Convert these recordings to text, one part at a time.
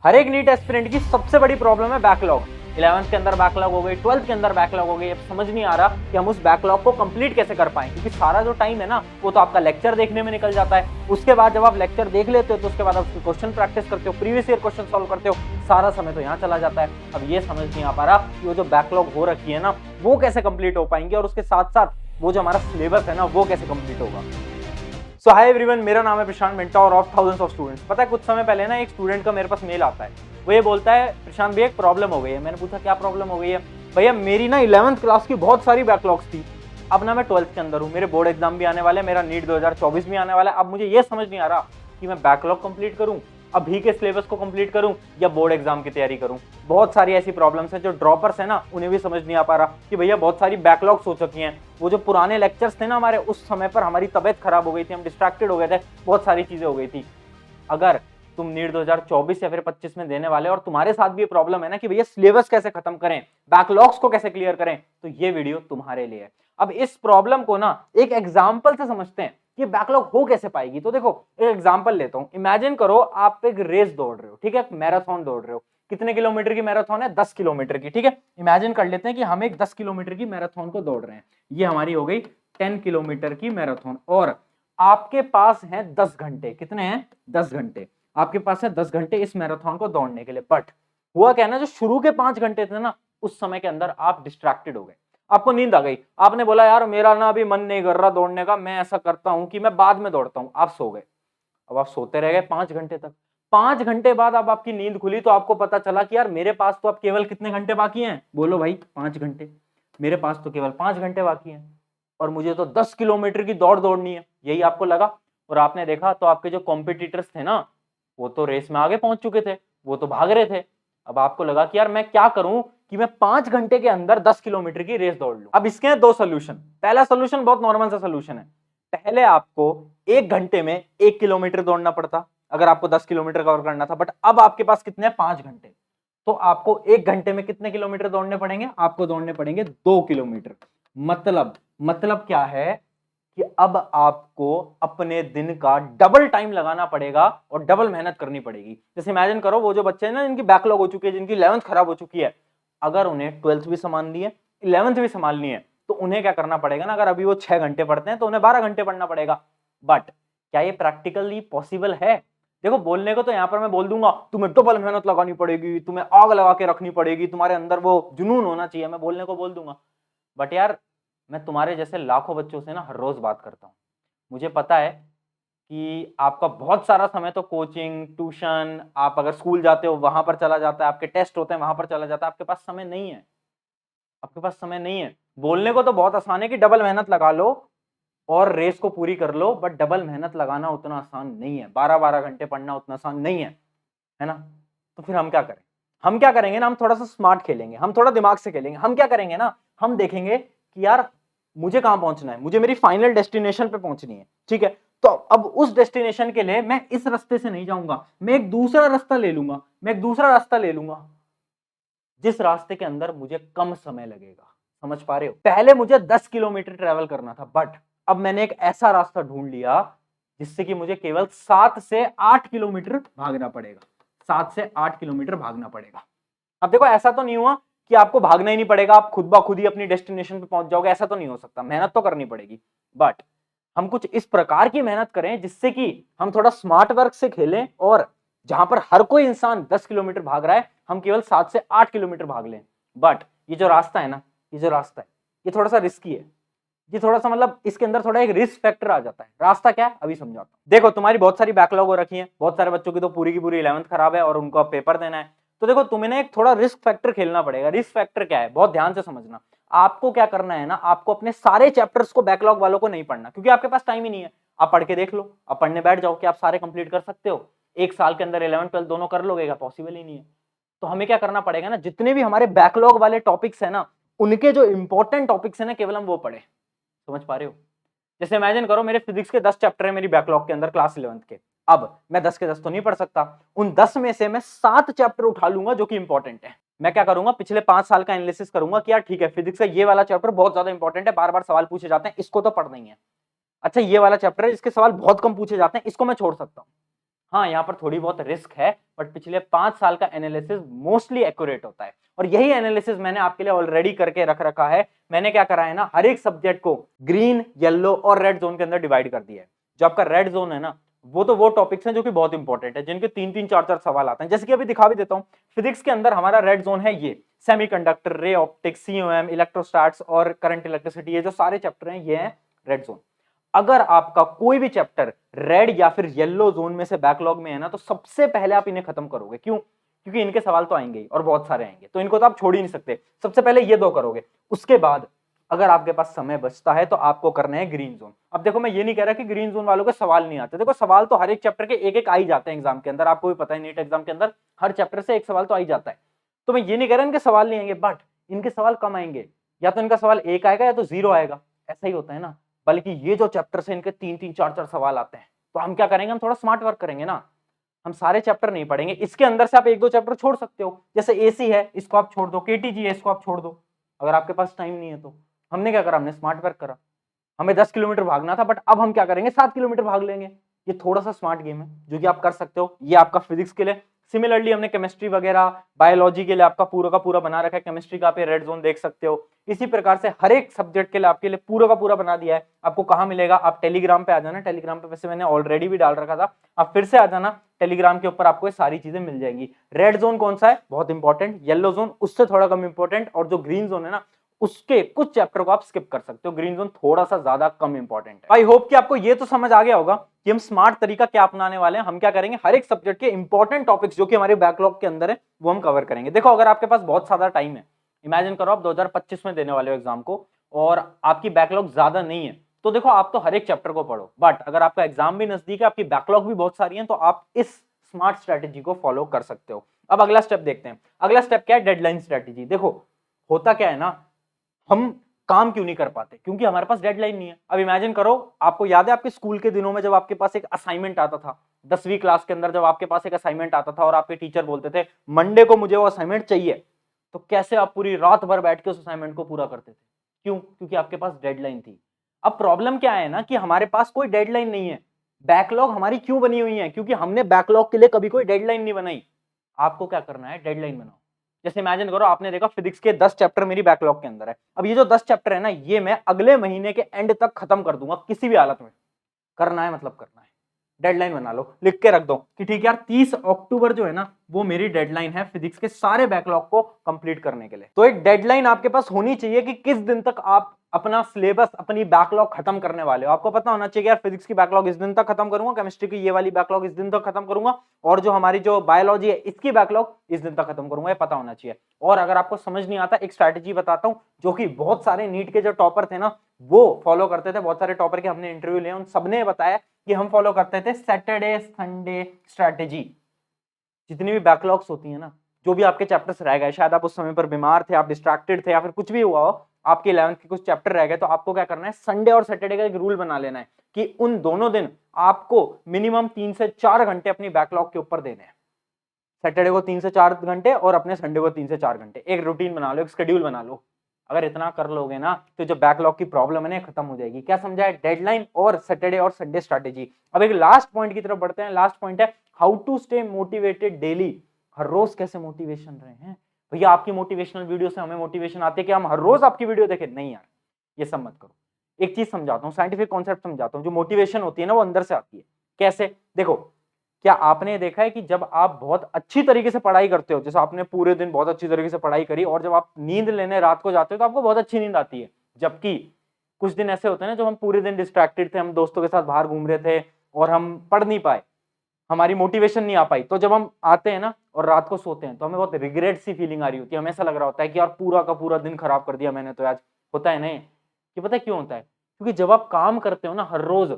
हर एक NEET aspirant की सबसे बड़ी प्रॉब्लम है बैकलॉग। 11th के अंदर बैकलॉग हो गई, 12th के अंदर बैकलॉग हो गई। अब समझ नहीं आ रहा कि हम उस बैकलॉग को कंप्लीट कैसे कर पाएं, क्योंकि सारा जो टाइम है ना वो तो आपका लेक्चर देखने में निकल जाता है। उसके बाद जब आप लेक्चर देख लेते हो तो उसके बाद आप उसके क्वेश्चन प्रैक्टिस करते हो, प्रीवियस ईयर क्वेश्चन सॉल्व करते हो, सारा समय तो यहाँ चला जाता है। अब ये समझ नहीं आ पा रहा कि वो जो बैकलॉग हो रखी है ना वो कैसे कंप्लीट हो पाएंगे, और उसके साथ साथ वो जो हमारा सिलेबस है ना वो कैसे कंप्लीट होगा। सो हाय एवरीवन, मेरा नाम है Prashant mentor of thousands of students. पता है कुछ समय पहले ना एक स्टूडेंट का मेरे पास मेल आता है। वो ये बोलता है, प्रशांत भैया एक प्रॉब्लम हो गई है। मैंने पूछा क्या प्रॉब्लम हो गई है? भैया मेरी ना 11th क्लास की बहुत सारी बैकलॉग्स थी। अब ना मैं 12th के अंदर हूँ, मेरे बोर्ड एग्जाम भी आने वाले, मेरा नीट 2024 भी आने वाला है। अब मुझे ये समझ नहीं आ रहा कि मैं बैकलॉग कंप्लीट करूँ, अभी के सिलेबस को कंप्लीट करूं, या बोर्ड एग्जाम की तैयारी करूं। बहुत सारी ऐसी प्रॉब्लम्स हैं जो ड्रॉपर्स है ना उन्हें भी समझ नहीं आ पा रहा कि भैया बहुत सारी बैकलॉग्स हो चुकी हैं। वो जो पुराने लेक्चर्स थे ना हमारे, उस समय पर हमारी तबियत खराब हो गई थी, हम डिस्ट्रैक्टेड हो गए थे, बहुत सारी चीजें हो गई थी। अगर तुम नीट 2024 या फिर 25 में देने वाले और तुम्हारे साथ भी ये प्रॉब्लम है ना कि भैया सिलेबस कैसे खत्म करें, बैकलॉग्स को कैसे क्लियर करें, तो ये वीडियो तुम्हारे लिए है। अब इस प्रॉब्लम को ना एक एग्जांपल से समझते हैं कि बैकलॉग हो कैसे पाएगी। तो देखो एक एग्जांपल लेता हूं। इमेजिन करो आप एक रेस दौड़ रहे हो, ठीक है, मैराथन दौड़ रहे हो। कितने किलोमीटर की मैराथन है? 10 किलोमीटर की, ठीक है। इमेजिन कर लेते हैं कि हम एक 10 किलोमीटर की मैराथन को दौड़ रहे हैं। ये हमारी हो गई 10 किलोमीटर की मैराथन, और आपके पास है 10 घंटे। कितने हैं? 10 घंटे आपके पास है, 10 घंटे इस मैराथन को दौड़ने के लिए। बट हुआ क्या है ना, जो शुरू के 5 घंटे थे ना उस समय के अंदर आप डिस्ट्रैक्टेड हो गए, आपको नींद आ गई। आपने बोला यार मेरा ना अभी मन नहीं कर रहा दौड़ने का, मैं ऐसा करता हूं कि मैं बाद में दौड़ता हूं। आप सो गए। अब आप सोते रह गए 5 घंटे तक। 5 घंटे बाद अब आपकी नींद खुली तो आपको पता चला कि यार मेरे पास तो अब केवल कितने घंटे बाकी हैं? बोलो भाई, 5 घंटे। मेरे पास तो केवल 5 घंटे बाकी हैं और मुझे तो 10 किलोमीटर की दौड़ दौड़नी है, यही आपको लगा। और आपने देखा तो आपके जो कॉम्पिटिटर्स थे ना वो तो रेस में आगे पहुंच चुके थे, वो तो भाग रहे थे। अब आपको लगा कि यार मैं क्या करूं कि मैं 5 घंटे के अंदर 10 किलोमीटर की रेस दौड़ लूं। अब इसके हैं दो सोल्यूशन। पहला सोल्यूशन बहुत नॉर्मल सा सोल्यूशन है। पहले आपको 1 घंटे में 1 किलोमीटर दौड़ना पड़ता अगर आपको 10 किलोमीटर कवर करना था। बट अब आपके पास कितने हैं? 5 घंटे। तो आपको 1 घंटे में कितने किलोमीटर दौड़ने पड़ेंगे? आपको दौड़ने पड़ेंगे 2 किलोमीटर। मतलब क्या है कि अब आपको अपने दिन का डबल टाइम लगाना पड़ेगा और डबल मेहनत करनी पड़ेगी। जैसे इमेजिन करो वो जो बच्चे हैं ना जिनकी बैकलॉग हो चुकी है, जिनकी 11th खराब हो चुकी है, अगर उन्हें 12th भी संभालनी है, 11th भी संभालनी है, तो उन्हें क्या करना पड़ेगा ना, अगर अभी वो 6 घंटे पढ़ते हैं तो उन्हें 12 घंटे पढ़ना पड़ेगा। बट क्या ये प्रैक्टिकली पॉसिबल है? देखो बोलने को तो यहां पर मैं बोल दूंगा तुम्हें डबल मेहनत लगानी पड़ेगी, तुम्हें आग लगा के रखनी पड़ेगी, तुम्हारे अंदर वो जुनून होना चाहिए, मैं बोलने को बोल दूंगा। बट यार मैं तुम्हारे जैसे लाखों बच्चों से ना हर रोज बात करता हूं। मुझे पता है कि आपका बहुत सारा समय तो कोचिंग, ट्यूशन, आप अगर स्कूल जाते हो वहां पर चला जाता है, आपके टेस्ट होते हैं वहां पर चला जाता है, आपके पास समय नहीं है। आपके पास समय नहीं है। बोलने को तो बहुत आसान है कि डबल मेहनत लगा लो और रेस को पूरी कर लो, बट डबल मेहनत लगाना उतना आसान नहीं है। 12-12 घंटे पढ़ना उतना आसान नहीं है ना? तो फिर हम क्या करें? हम क्या करेंगे ना, हम थोड़ा सा स्मार्ट खेलेंगे, हम थोड़ा दिमाग से खेलेंगे। हम क्या करेंगे ना, हम देखेंगे कि यार मुझे कहां पहुंचना है, मुझे मेरी फाइनल डेस्टिनेशन पे पहुंचनी है, ठीक है। तो अब उस डेस्टिनेशन के लिए मैं इस रास्ते से नहीं जाऊंगा, मैं एक दूसरा रास्ता ले लूंगा, जिस रास्ते के अंदर मुझे कम समय लगेगा। समझ पा रहे हो? पहले मुझे 10 किलोमीटर ट्रेवल करना था, बट अब मैंने एक ऐसा रास्ता ढूंढ लिया जिससे कि मुझे केवल 7 से 8 किलोमीटर भागना पड़ेगा। 7 से 8 किलोमीटर भागना पड़ेगा। अब देखो ऐसा तो नहीं हुआ कि आपको भागना ही नहीं पड़ेगा, आप खुद ब खुद ही अपनी डेस्टिनेशन पे पहुंच जाओगे, ऐसा तो नहीं हो सकता। मेहनत तो करनी पड़ेगी। बट हम कुछ इस प्रकार की मेहनत करें जिससे कि हम थोड़ा स्मार्ट वर्क से खेलें, और जहां पर हर कोई इंसान 10 किलोमीटर भाग रहा है हम केवल 7 से 8 किलोमीटर भाग लें। बट ये जो रास्ता है ना, ये थोड़ा सा रिस्की है। ये थोड़ा सा मतलब इसके अंदर थोड़ा एक रिस्क फैक्टर आ जाता है। रास्ता क्या है अभी समझाता हूं। देखो तुम्हारी बहुत सारी बैकलॉग हो रखी है, बहुत सारे बच्चों की तो पूरी की पूरी 11th खराब है और उनको अब पेपर देना है। तो देखो तुम्हें ना एक थोड़ा रिस्क फैक्टर खेलना पड़ेगा। रिस्क फैक्टर क्या है, बहुत ध्यान से समझना। आपको क्या करना है ना, आपको अपने सारे चैप्टर्स को, बैकलॉग वालों को नहीं पढ़ना, क्योंकि आपके पास टाइम ही नहीं है। आप पढ़ के देख लो, आप पढ़ने बैठ जाओ कि आप सारे कंप्लीट कर सकते हो एक साल के अंदर। 11th 12th दोनों कर लोगे? पॉसिबल ही नहीं है। तो हमें क्या करना पड़ेगा ना, जितने भी हमारे बैकलॉग वाले टॉपिक्स है ना, उनके जो इंपॉर्टेंट टॉपिक्स है ना, केवल हम वो पढ़े। समझ पा रहे हो? जैसे इमेजिन करो मेरे फिजिक्स के 10 चैप्टर है मेरी बैकलॉग के अंदर क्लास 11th के। अब मैं 10 के 10 तो नहीं पढ़ सकता, उन 10 में से मैं 7 चैप्टर उठा लूंगा जो कि इंपॉर्टेंट है। मैं क्या करूंगा, पिछले 5 साल का एनालिसिस करूंगा कि यार ठीक है फिजिक्स का ये वाला चैप्टर बहुत ज्यादा इंपॉर्टेंट है, बार बार सवाल पूछे जाते हैं, इसको तो पढ़ना ही है। अच्छा ये वाला चैप्टर है जिसके सवाल बहुत कम पूछे जाते हैं, इसको मैं छोड़ सकता हूं। हाँ, यहाँ पर थोड़ी बहुत रिस्क है, बट पिछले 5 साल का एनालिसिस मोस्टली एक्यूरेट होता है और यही एनालिसिस मैंने आपके लिए ऑलरेडी करके रख रखा है। मैंने क्या करा है ना, हर एक सब्जेक्ट को ग्रीन, येलो और रेड जोन के अंदर डिवाइड कर दिया है। जो आपका रेड जोन है ना, वो टॉपिक्स हैं जो कि बहुत इंपॉर्टेंट है, जिनके 3-3 4-4 सवाल आते हैं। जैसे कि अभी दिखा भी देता हूँ, फिजिक्स के अंदर हमारा रेड जोन है ये सेमीकंडक्टर, रे ऑप्टिक्स, सीओएम, इलेक्ट्रोस्टैट्स और करंट इलेक्ट्रिसिटी, ये जो सारे चैप्टर हैं ये हैं रेड जोन। अगर आपका कोई भी चैप्टर रेड या फिर येलो जोन में से बैकलॉग में है ना, तो सबसे पहले आप इन्हें खत्म करोगे। क्यों? क्योंकि इनके सवाल तो आएंगे ही और बहुत सारे आएंगे, तो इनको तो आप छोड़ ही नहीं सकते। सबसे पहले ये 2 करोगे, उसके बाद अगर आपके पास समय बचता है तो आपको करना है ग्रीन जोन। अब देखो, मैं ये नहीं कह रहा कि ग्रीन जोन वालों के सवाल नहीं आते, देखो सवाल तो हर एक चैप्टर के एक-एक आ ही जाते हैं एग्जाम के अंदर। आपको भी पता है नीट एग्जाम के अंदर हर चैप्टर से एक सवाल तो आ ही जाता है। तो मैं ये नहीं कह रहा इनके सवाल नहीं आएंगे, बट इनके सवाल कम आएंगे, या तो इनका सवाल 1 आएगा या तो 0 आएगा, ऐसा ही होता है ना। बल्कि ये जो चैप्टर से इनके 3-3 4-4 सवाल आते हैं, तो हम क्या करेंगे, हम थोड़ा स्मार्ट वर्क करेंगे ना। हम सारे चैप्टर नहीं पढ़ेंगे, इसके अंदर से आप 1-2 चैप्टर छोड़ सकते हो। जैसे एसी है, इसको आप छोड़ दो, केटीजी है, इसको आप छोड़ दो, अगर आपके पास टाइम नहीं है तो। हमने क्या करा, हमने स्मार्ट वर्क करा। हमें 10 किलोमीटर भागना था, बट अब हम क्या करेंगे, 7 किलोमीटर भाग लेंगे। ये थोड़ा सा स्मार्ट गेम है जो कि आप कर सकते हो। ये आपका फिजिक्स के लिए। सिमिलरली हमने केमिस्ट्री वगैरह, बायोलॉजी के लिए आपका पूरा का पूरा बना रखा है। केमिस्ट्री का आप रेड जोन देख सकते हो। इसी प्रकार से हर एक सब्जेक्ट के लिए आपके लिए पूरा का पूरा बना दिया है। आपको कहाँ मिलेगा, आप टेलीग्राम पे आ जाना। टेलीग्राम पे वैसे मैंने ऑलरेडी भी डाल रखा था, आप फिर से आ जाना। टेलीग्राम के ऊपर आपको ये सारी चीजें मिल जाएंगी। रेड जोन कौन सा है, बहुत इंपॉर्टेंट। येलो जोन उससे थोड़ा कम इंपॉर्टेंट, और जो ग्रीन जोन है ना, उसके कुछ चैप्टर को आप स्किप कर सकते हो। ग्रीन जोन थोड़ा सा ज्यादा कम इंपॉर्टेंट है। आई होप कि आपको ये तो समझ आ गया होगा कि हम स्मार्ट तरीका क्या अपनाने वाले हैं। हम क्या करेंगे, हर एक सब्जेक्ट के इंपॉर्टेंट टॉपिक्स जो कि हमारे बैकलॉग के अंदर है वो हम कवर करेंगे। देखो, अगर आपके पास बहुत ज्यादा टाइम है, इमेजिन करो आप 2025 में देने वाले हो एग्जाम को और आपकी बैकलॉग ज्यादा नहीं है, तो देखो आप तो हर एक चैप्टर को पढ़ो। बट अगर आपका एग्जाम भी नजदीक है, आपकी बैकलॉग भी बहुत सारी है, तो आप इस स्मार्ट स्ट्रेटेजी को फॉलो कर सकते हो। अब अगला स्टेप देखते हैं। अगला स्टेप क्या है, डेडलाइन स्ट्रेटेजी। देखो, होता क्या है ना, हम काम क्यों नहीं कर पाते, क्योंकि हमारे पास डेडलाइन नहीं है। अब इमेजिन करो, आपको याद है आपके स्कूल के दिनों में जब आपके पास एक असाइनमेंट आता था, 10वीं क्लास के अंदर जब आपके पास एक असाइनमेंट आता था और आपके टीचर बोलते थे मंडे को मुझे वो असाइनमेंट चाहिए, तो कैसे आप पूरी रात भर बैठ के उस असाइनमेंट को पूरा करते थे? क्यों? क्योंकि आपके पास डेडलाइन थी। अब प्रॉब्लम क्या है ना, कि हमारे पास कोई डेडलाइन नहीं है। बैकलॉग हमारी क्यों बनी हुई है? क्योंकि हमने बैकलॉग के लिए कभी कोई डेडलाइन नहीं बनाई। आपको क्या करना है, डेडलाइन बनाओ। जैसे इमेजिन करो, आपने देखा फिजिक्स के 10 चैप्टर मेरी बैकलॉग के अंदर है। अब ये जो 10 चैप्टर है ना, ये मैं अगले महीने के एंड तक खत्म कर दूंगा, किसी भी हालत में। करना है मतलब करना है। डेडलाइन बना लो, लिख के रख दो कि ठीक है यार, 30 अक्टूबर जो है ना, वो मेरी डेडलाइन है फिजिक्स के सारे बैकलॉग को कंप्लीट करने के लिए। तो एक डेडलाइन आपके पास होनी चाहिए कि किस दिन तक आप अपना सिलेबस, अपनी बैकलॉग खत्म करने वाले हो। आपको पता होना चाहिए यार, फिजिक्स की बैकलॉग इस दिन तक खत्म करूंगा, केमिस्ट्री की ये वाली बैकलॉग इस दिन तक खत्म करूंगा, और जो हमारी जो बायोलॉजी है इसकी बैकलॉग इस दिन तक खत्म करूंगा, ये पता होना चाहिए। और अगर आपको समझ नहीं आता, एक स्ट्रैटेजी बताता हूं जो कि बहुत सारे नीट के जो टॉपर थे ना, वो फॉलो करते थे। बहुत सारे टॉपर के हमने इंटरव्यू लिए, उन सबने बताया कि हम फॉलो करते थे सैटरडे संडे स्ट्रैटेजी। जितनी भी बैकलॉग्स होती है ना, जो भी आपके चैप्टर्स रह गए, शायद आप उस समय पर बीमार थे, आप डिस्ट्रैक्टेड थे, या फिर कुछ भी हुआ हो, आपके 11th के कुछ चैप्टर रह गए, तो आपको क्या करना है, संडे और सैटरडे का एक रूल बना लेना है कि उन दोनों दिन आपको मिनिमम 3 से 4 घंटे अपनी बैकलॉग के ऊपर देने हैं। सैटरडे को 3 से 4 घंटे और अपने संडे को 3 से 4 घंटे। एक रूटीन बना लो, एक शेड्यूल बना लो। अगर इतना कर लोगे ना, तो जो बैकलॉग की प्रॉब्लम है ना, खत्म हो जाएगी। क्या समझा है, डेडलाइन और सैटरडे और संडे स्ट्रैटेजी। अब एक लास्ट पॉइंट की तरफ बढ़ते हैं। लास्ट पॉइंट है how to stay motivated daily. हर रोज कैसे मोटिवेशन रहे हैं भैया। आपकी मोटिवेशनल वीडियो से हमें मोटिवेशन आती है कि हम हर रोज आपकी वीडियो देखें? नहीं यार, ये सब मत करो। एक चीज समझाता हूँ, साइंटिफिक कॉन्सेप्ट समझाता हूँ। जो मोटिवेशन होती है ना, वो अंदर से आती है। कैसे? देखो, क्या आपने देखा है कि जब आप बहुत अच्छी तरीके से पढ़ाई करते हो, जैसे आपने पूरे दिन बहुत अच्छी तरीके से पढ़ाई करी, और जब आप नींद लेने रात को जाते हो तो आपको बहुत अच्छी नींद आती है। जबकि कुछ दिन ऐसे होते हैं ना, जब हम पूरे दिन डिस्ट्रैक्टेड थे, हम दोस्तों के साथ बाहर घूम रहे थे और हम पढ़ नहीं पाए, हमारी मोटिवेशन नहीं आ पाई, तो जब हम आते हैं ना और रात को सोते हैं, तो हमें बहुत रिग्रेट सी फीलिंग आ रही होती है। हमें ऐसा लग रहा होता है कि यार पूरा का पूरा दिन खराब कर दिया मैंने तो आज। होता है नहीं? कि पता है क्यों होता है? क्योंकि जब आप काम करते हो ना हर रोज,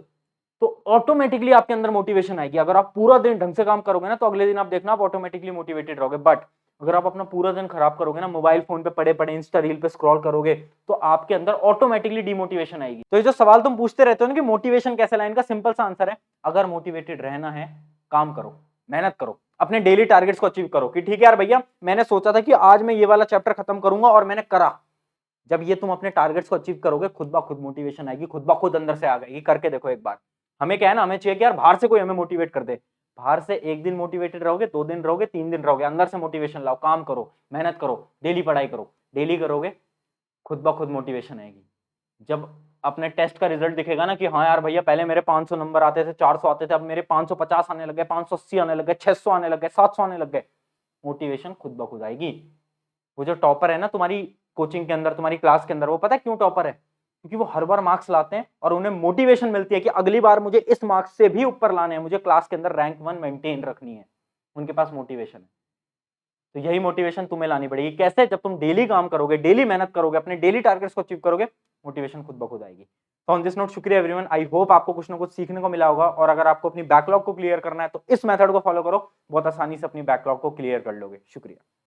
तो ऑटोमेटिकली आपके अंदर मोटिवेशन आएगी। अगर आप पूरा दिन ढंग से काम करोगे ना, तो अगले दिन आप देखना आप ऑटोमेटिकली मोटिवेटेड रहोगे। बट अगर आप अपना पूरा दिन खराब करोगे ना, मोबाइल फोन पे पड़े पड़े इंस्टा रील पे स्क्रॉल करोगे, तो आपके अंदर ऑटोमेटिकली डिमोटिवेशन आएगी। तो ये जो सवाल तुम पूछते रहते हो ना कि मोटिवेशन कैसे लाए, इनका सिंपल सा आंसर है, अगर मोटिवेटेड रहना है, काम करो, मेहनत करो, अपने डेली टारगेट्स को अचीव करो। कि ठीक है यार भैया, मैंने सोचा था कि आज मैं ये वाला चैप्टर खत्म करूंगा और मैंने करा। जब ये तुम अपने टारगेट्स को अचीव करोगे, खुद ब खुद मोटिवेशन आएगी, खुद ब खुद अंदर से आ जाएगी। करके देखो एक बार। हमें क्या है ना, हमें चाहिए कि यार बाहर से कोई हमें मोटिवेट कर दे। बाहर से एक दिन मोटिवेटेड रहोगे, 2 दिन रहोगे, 3 दिन रहोगे, अंदर से मोटिवेशन लाओ, काम करो, मेहनत करो, डेली पढ़ाई करो, डेली करोगे, खुद ब खुद मोटिवेशन आएगी। जब अपने टेस्ट का रिजल्ट दिखेगा ना कि हाँ यार भैया पहले मेरे 500 नंबर आते थे, 400 आते थे, अब मेरे 550 आने लग गए, 580 आने लग गए, 600 आने लग गए, 700 आने लग गए, मोटिवेशन खुद ब खुद आएगी। वो जो टॉपर है ना तुम्हारी कोचिंग के अंदर, तुम्हारी क्लास के अंदर, वो पता है क्यों टॉपर है? क्योंकि वो हर बार मार्क्स लाते हैं और उन्हें मोटिवेशन मिलती है कि अगली बार मुझे इस मार्क्स से भी ऊपर लाने हैं, मुझे क्लास के अंदर रैंक 1 मेंटेन रखनी है। उनके पास मोटिवेशन है। तो यही मोटिवेशन तुम्हें लानी पड़ेगी। कैसे? जब तुम डेली काम करोगे, डेली मेहनत करोगे, अपने डेली टारगेट्स को अचीव करोगे, मोटिवेशन खुद ब खुद आएगी। तो ऑन दिस नोट, शुक्रिया एवरीवन। आई होप आपको कुछ ना कुछ सीखने को मिला होगा, और अगर आपको अपनी बैकलॉग को क्लियर करना है तो इस मेथड को फॉलो करो, बहुत आसानी से अपनी बैकलॉग को क्लियर कर लोगे। शुक्रिया।